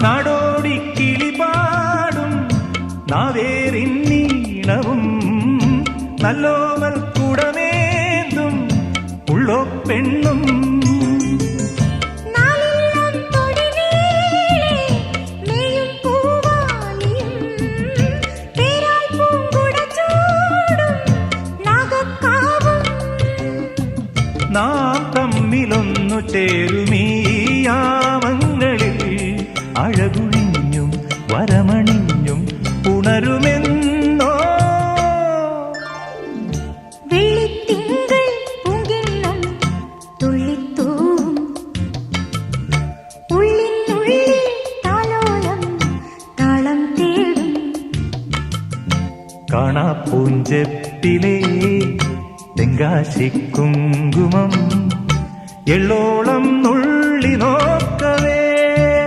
നാടോടി കിളിപാടും നാവേറിൻ നീളവും നല്ലോമൽ കുടമേന്തും ഉള്ളോ പെണ്ണും നാം തമ്മിലൊന്നു ചേരുമീ യാമങ്ങളിൽ അഴകുഴിഞ്ഞും വരമണിഞ്ഞും ഉണരുമെന്നോ വെള്ളിത്തിങ്കൾ പൂങ്കിണ്ണം തുള്ളിത്തൂവും ഉള്ളിനുള്ളിൽ താലോലം താളം തേടും കാണാപ്പൂഞ്ചെപ്പിലേ തെങ്കാശിക്കുങ്കുമം എള്ളോളം